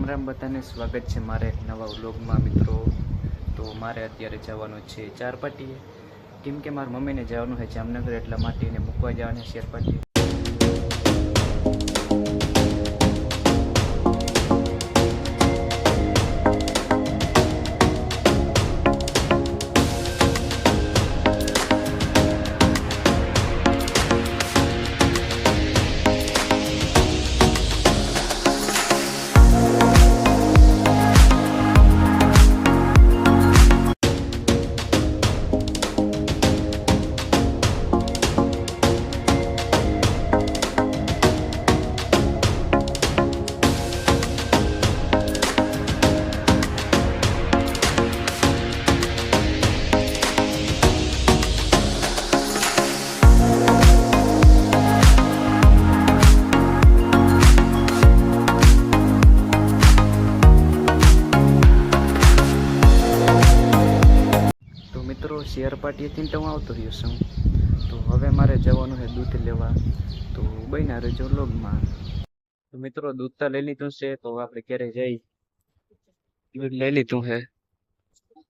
રામ રામ બધાને સ્વાગત છે મારે એક નવા વ્લોગમાં મિત્રો। તો મારે અત્યારે જવાનું છે ચારપાટીએ, કેમ કે મારા મમ્મીને જવાનું છે જામનગર, એટલા માટે એને મૂકવા જવાના છે ચારપાટીએ। મિત્રો શેરપાટીએથી તો હું આવતો રહ્યો છું, તો હવે મારે જવાનું છે દૂધ લેવા, તો બન્યા રહેજો વ્લોગમાં। તો મિત્રો દૂધ તો લઈ લીધું છે, તો આપણે ઘરે જઈ દૂધ લઈ લીધું છે,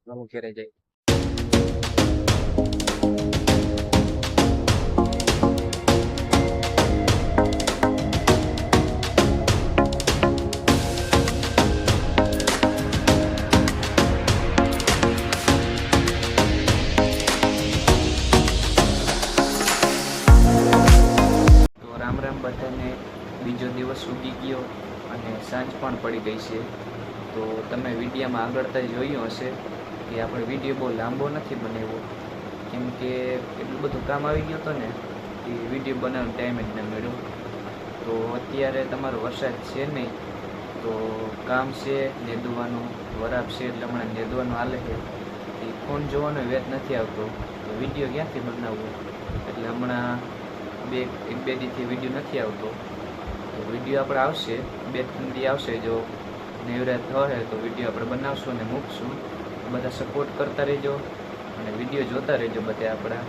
હું ઘરે જઈ। બધાને બીજો દિવસ ઉગી ગયો અને સાંજ પણ પડી ગઈ છે। તો તમે વિડીયોમાં આગળતા જોયું હશે કે આપણે વિડીયો બહુ લાંબો નથી બનાવ્યો, કેમ કે એટલું બધું કામ આવી ગયું હતું ને કે વિડીયો બનાવવાનો ટાઈમ જ ન મળ્યો। તો અત્યારે તમારો વરસાદ છે નહીં, તો કામ છે નેદવાનું, વરાપ છે એટલે હમણાં નેદવાનું હાલે છે, એ ફોન જોવાનો વેત નથી આવતો, તો વિડીયો ક્યાંથી બનાવવો, એટલે હમણાં એક બે દીથી વિડીયો નથી આવતો। તો વિડીયો આપણે આવશે, 2-3 દી આવશે, જો નવરાત હોય તો વિડીયો આપણે બનાવશું અને મૂકશું। બધા સપોર્ટ કરતા રહેજો અને વિડીયો જોતા રહેજો બધા આપણા।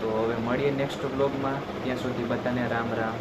તો હવે મળીએ નેક્સ્ટ વ્લોગમાં, ત્યાં સુધી બધાને રામ રામ।